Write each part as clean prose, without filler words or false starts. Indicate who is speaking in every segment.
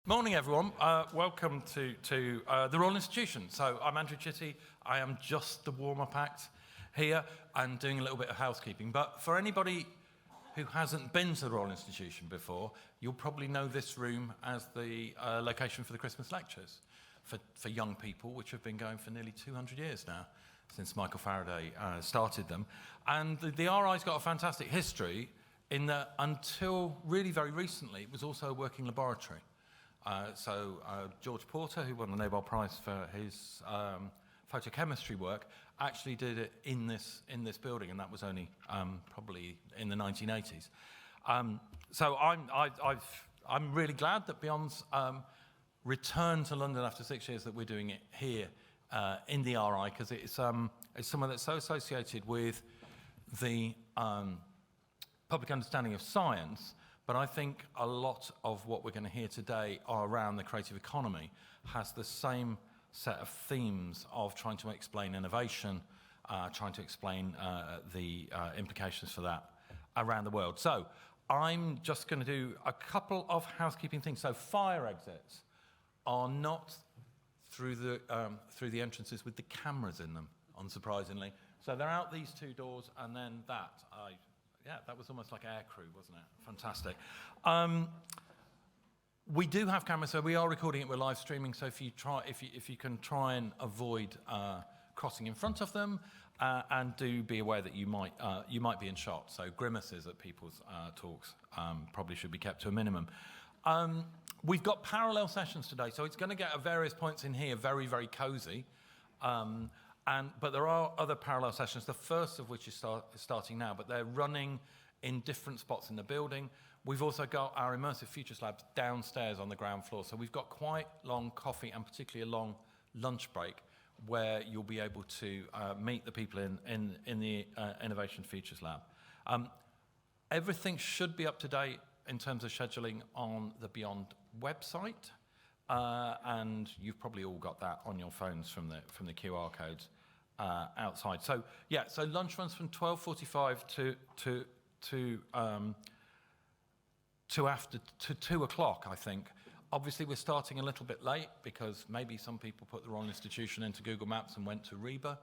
Speaker 1: Morning, everyone. Welcome to the Royal Institution. So I'm Andrew Chitty. I am just the warm-up act here and doing a little bit of housekeeping. But for anybody who hasn't been to the Royal Institution before, you'll probably know this room as the location for the Christmas lectures for young people, which have been going for nearly 200 years now, since Michael Faraday started them. And the RI's got a fantastic history in that until really very recently, it was also a working laboratory. George Porter, who won the Nobel Prize for his photochemistry work, actually did it in this building, and that was only probably in the 1980s. So I'm really glad that Beyond's returned to London after 6 years, that we're doing it here in the RI, because it's somewhere that's so associated with the public understanding of science. But I think a lot of what we're going to hear today around the creative economy has the same set of themes of trying to explain innovation, trying to explain the implications for that around the world. So I'm just going to do a couple of housekeeping things. So fire exits are not through the entrances with the cameras in them, unsurprisingly. So they're out these two doors, and then that. Yeah, that was almost like aircrew, wasn't it? Fantastic. We do have cameras, so we are recording it. We're live streaming. So if you can try and avoid crossing in front of them, and do be aware that you might be in shot. So grimaces at people's talks probably should be kept to a minimum. We've got parallel sessions today, so it's going to get at various points in here very, very cosy. But there are other parallel sessions, the first of which is starting now, but they're running in different spots in the building. We've also got our Immersive Futures Labs downstairs on the ground floor, so we've got quite long coffee and particularly a long lunch break where you'll be able to meet the people in the Innovation Futures Lab. Everything should be up to date in terms of scheduling on the Beyond website. And you've probably all got that on your phones from the QR codes outside. So yeah, so lunch runs from 12:45 to 2 o'clock, I think. Obviously, we're starting a little bit late because maybe some people put the Royal Institution into Google Maps and went to Reba.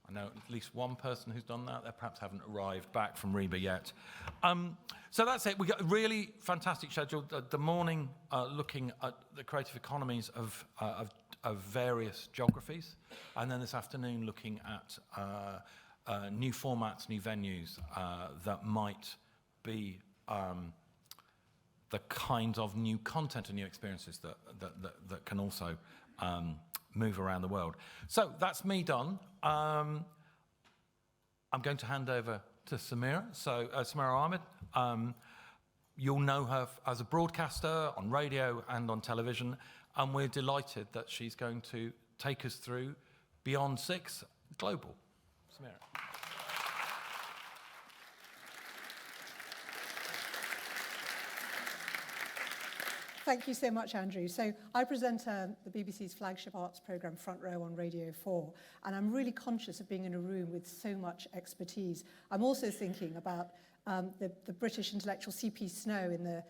Speaker 1: I know at least one person who's done that. They perhaps haven't arrived back from Reba yet. So that's it. We've got a really fantastic schedule. The morning looking at the creative economies of various geographies. And then this afternoon looking at new formats, new venues that might be the kinds of new content and new experiences that can also move around the world. So that's me done. I'm going to hand over to Samira. So Samira Ahmed, you'll know her as a broadcaster on radio and on television, and we're delighted that she's going to take us through Beyond 6 Global. Samira.
Speaker 2: Thank you so much, Andrew. So I present the BBC's flagship arts programme, Front Row, on Radio 4, and I'm really conscious of being in a room with so much expertise. I'm also thinking about the British intellectual C.P. Snow in the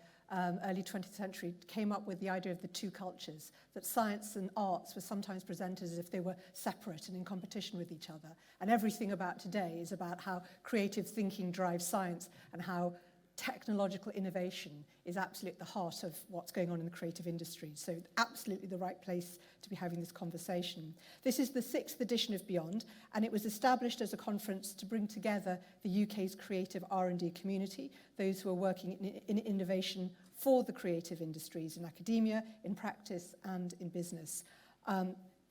Speaker 2: early 20th century came up with the idea of the two cultures, that science and arts were sometimes presented as if they were separate and in competition with each other. And everything about today is about how creative thinking drives science and how technological innovation is absolutely at the heart of what's going on in the creative industry. So absolutely the right place to be having this conversation. This is the 6th edition of Beyond, and it was established as a conference to bring together the UK's creative R&D community, those who are working in innovation for the creative industries in academia, in practice, and in business.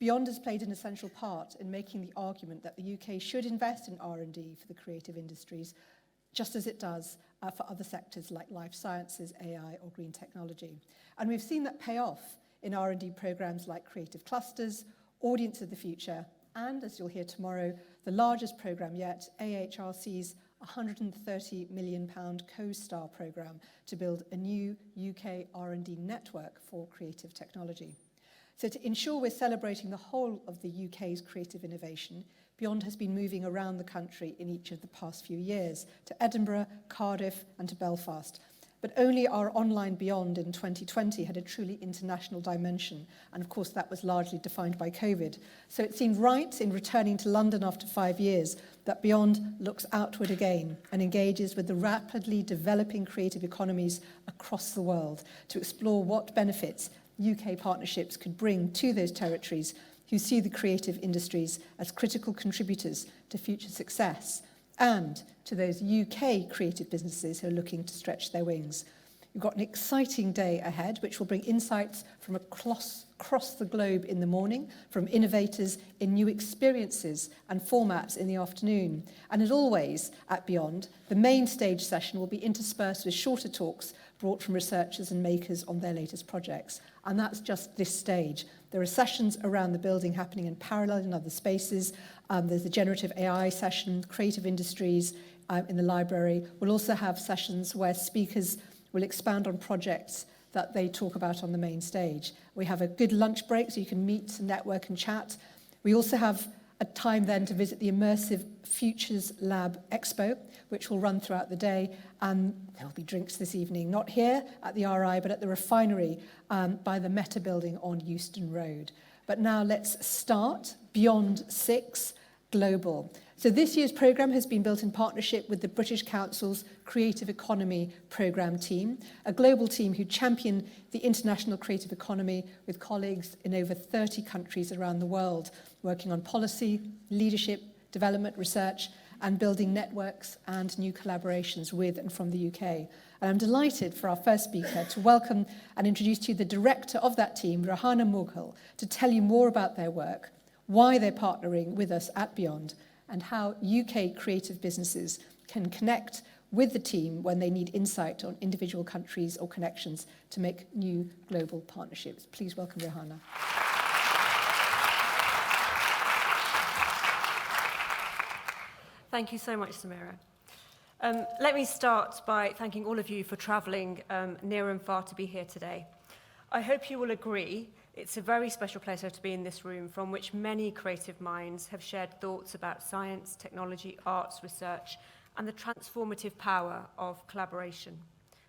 Speaker 2: Beyond has played an essential part in making the argument that the UK should invest in R&D for the creative industries, just as it does for other sectors like life sciences, AI, or green technology. And we've seen that pay off in R&D programs like Creative Clusters, Audience of the Future, and, as you'll hear tomorrow, the largest program yet, AHRC's £130 million CoSTAR program to build a new UK R&D network for creative technology. So to ensure we're celebrating the whole of the UK's creative innovation, Beyond has been moving around the country in each of the past few years, to Edinburgh, Cardiff, and to Belfast. but only our online Beyond in 2020 had a truly international dimension. And of course, that was largely defined by COVID. So it seemed right in returning to London after 5 years that Beyond looks outward again and engages with the rapidly developing creative economies across the world to explore what benefits UK partnerships could bring to those territories who see the creative industries as critical contributors to future success, and to those UK creative businesses who are looking to stretch their wings. We've got an exciting day ahead, which will bring insights from across the globe in the morning, from innovators in new experiences and formats in the afternoon. And as always at Beyond, the main stage session will be interspersed with shorter talks brought from researchers and makers on their latest projects. And that's just this stage. There are sessions around the building happening in parallel in other spaces. There's the generative AI session, creative industries in the library. We'll also have sessions where speakers will expand on projects that they talk about on the main stage. We have a good lunch break so you can meet, network and chat. We also have a time then to visit the Immersive Futures Lab Expo, which will run throughout the day. And there'll be drinks this evening, not here at the RI, but at the refinery by the Meta building on Euston Road. But now let's start Beyond 6 Global. So this year's programme has been built in partnership with the British Council's Creative Economy programme team, a global team who champion the international creative economy with colleagues in over 30 countries around the world, working on policy, leadership, development, research, and building networks and new collaborations with and from the UK. And I'm delighted for our first speaker to welcome and introduce to you the director of that team, Rehana Mughal, to tell you more about their work, why they're partnering with us at Beyond, and how UK creative businesses can connect with the team when they need insight on individual countries or connections to make new global partnerships. Please welcome Rehana.
Speaker 3: Thank you so much, Samira. Let me start by thanking all of you for travelling near and far to be here today. I hope you will agree it's a very special pleasure to be in this room from which many creative minds have shared thoughts about science, technology, arts, research, and the transformative power of collaboration.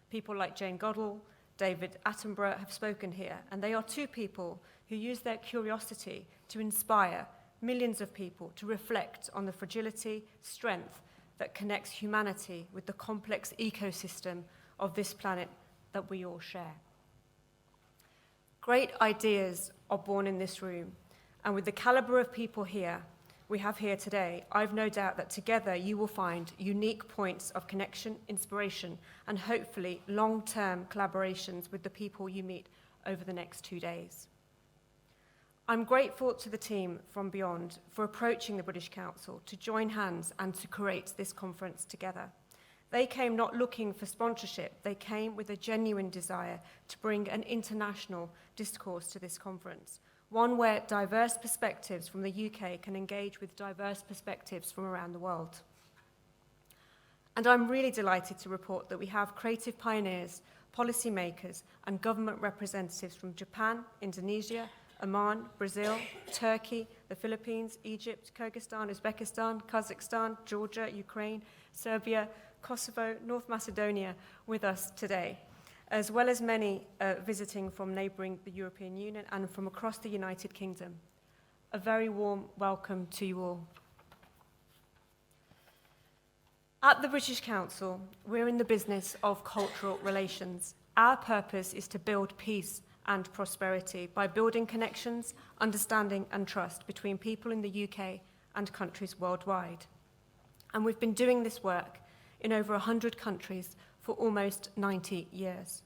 Speaker 3: People like Jane Goodall, David Attenborough have spoken here, and they are two people who use their curiosity to inspire millions of people to reflect on the fragility, strength that connects humanity with the complex ecosystem of this planet that we all share. Great ideas are born in this room, and with the calibre of people we have here today, I've no doubt that together you will find unique points of connection, inspiration, and hopefully long-term collaborations with the people you meet over the next 2 days. I'm grateful to the team from Beyond for approaching the British Council to join hands and to create this conference together. They came not looking for sponsorship, they came with a genuine desire to bring an international discourse to this conference, one where diverse perspectives from the UK can engage with diverse perspectives from around the world. And I'm really delighted to report that we have creative pioneers, policymakers, and government representatives from Japan, Indonesia, Oman, Brazil, Turkey, the Philippines, Egypt, Kyrgyzstan, Uzbekistan, Kazakhstan, Georgia, Ukraine, Serbia, Kosovo, North Macedonia with us today, as well as many visiting from neighbouring the European Union and from across the United Kingdom. A very warm welcome to you all. At the British Council, we're in the business of cultural relations. Our purpose is to build peace and prosperity by building connections, understanding and trust between people in the UK and countries worldwide. And we've been doing this work in over 100 countries for almost 90 years.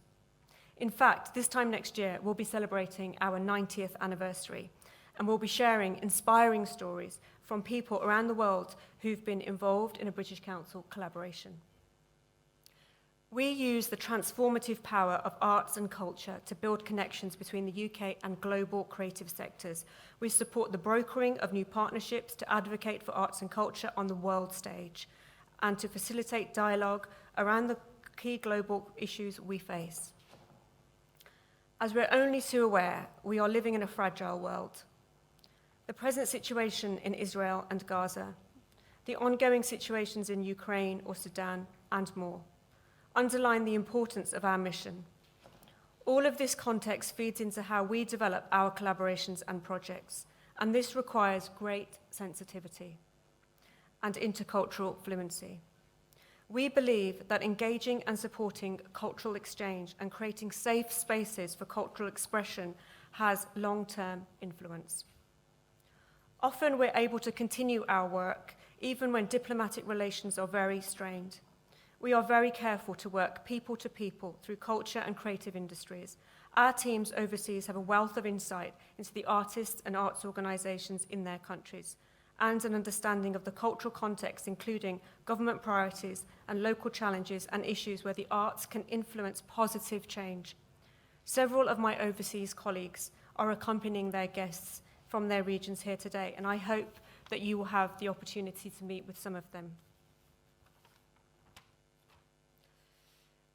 Speaker 3: In fact, this time next year, we'll be celebrating our 90th anniversary, and we'll be sharing inspiring stories from people around the world who've been involved in a British Council collaboration. We use the transformative power of arts and culture to build connections between the UK and global creative sectors. We support the brokering of new partnerships to advocate for arts and culture on the world stage and to facilitate dialogue around the key global issues we face. As we're only too aware, we are living in a fragile world. The present situation in Israel and Gaza, the ongoing situations in Ukraine or Sudan, and more, underline the importance of our mission. All of this context feeds into how we develop our collaborations and projects, and this requires great sensitivity and intercultural fluency. We believe that engaging and supporting cultural exchange and creating safe spaces for cultural expression has long-term influence. Often we're able to continue our work even when diplomatic relations are very strained. We are very careful to work people to people through culture and creative industries. Our teams overseas have a wealth of insight into the artists and arts organisations in their countries, and an understanding of the cultural context, including government priorities and local challenges and issues where the arts can influence positive change. Several of my overseas colleagues are accompanying their guests from their regions here today, and I hope that you will have the opportunity to meet with some of them.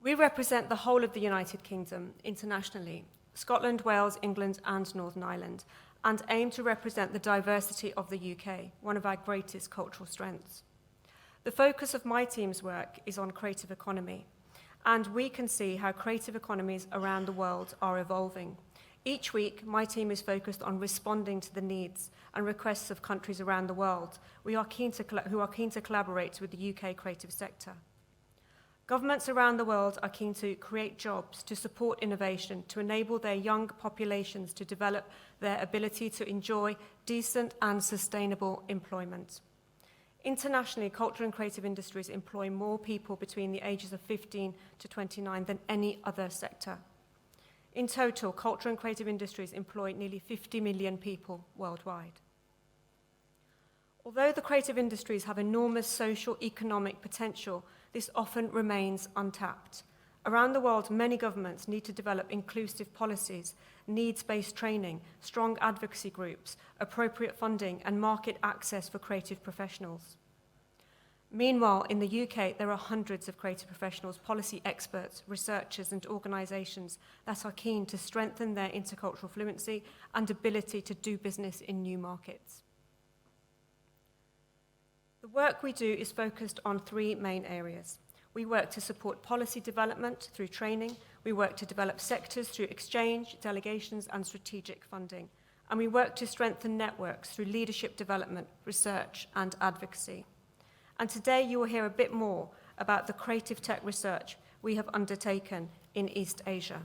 Speaker 3: We represent the whole of the United Kingdom internationally, Scotland, Wales, England, and Northern Ireland, and aim to represent the diversity of the UK, one of our greatest cultural strengths. The focus of my team's work is on creative economy, and we can see how creative economies around the world are evolving. Each week, my team is focused on responding to the needs and requests of countries around the world who are keen to collaborate with the UK creative sector. Governments around the world are keen to create jobs, to support innovation, to enable their young populations to develop their ability to enjoy decent and sustainable employment. Internationally, cultural and creative industries employ more people between the ages of 15 to 29 than any other sector. In total, cultural and creative industries employ nearly 50 million people worldwide. Although the creative industries have enormous social economic potential, this often remains untapped. Around the world, many governments need to develop inclusive policies, needs-based training, strong advocacy groups, appropriate funding, and market access for creative professionals. Meanwhile, in the UK, there are hundreds of creative professionals, policy experts, researchers, and organisations that are keen to strengthen their intercultural fluency and ability to do business in new markets. The work we do is focused on three main areas. We work to support policy development through training, we work to develop sectors through exchange, delegations, and strategic funding, and we work to strengthen networks through leadership development, research, and advocacy. And today you will hear a bit more about the creative tech research we have undertaken in East Asia.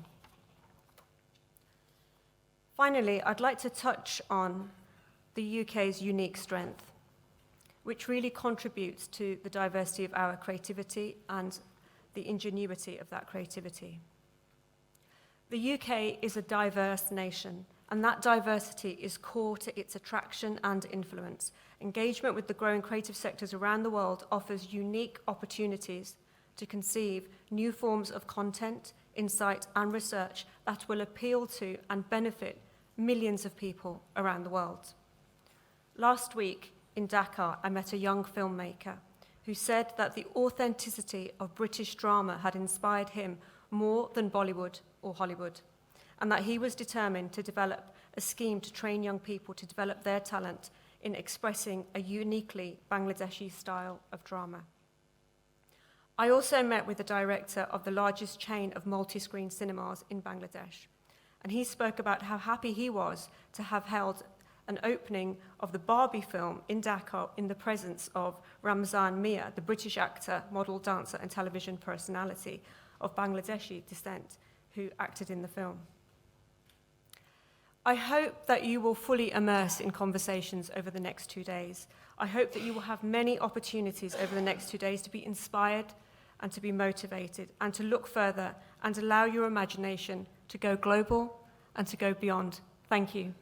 Speaker 3: Finally, I'd like to touch on the UK's unique strength, which really contributes to the diversity of our creativity and the ingenuity of that creativity. The UK is a diverse nation, and that diversity is core to its attraction and influence. Engagement with the growing creative sectors around the world offers unique opportunities to conceive new forms of content, insight, and research that will appeal to and benefit millions of people around the world. Last week, in Dakar, I met a young filmmaker who said that the authenticity of British drama had inspired him more than Bollywood or Hollywood, and that he was determined to develop a scheme to train young people to develop their talent in expressing a uniquely Bangladeshi style of drama. I also met with the director of the largest chain of multi-screen cinemas in Bangladesh, and he spoke about how happy he was to have held an opening of the Barbie film in Dhaka in the presence of Ramzan Mia, the British actor, model, dancer, and television personality of Bangladeshi descent who acted in the film. I hope that you will fully immerse in conversations over the next 2 days. I hope that you will have many opportunities over the next 2 days to be inspired and to be motivated and to look further and allow your imagination to go global and to go beyond. Thank you.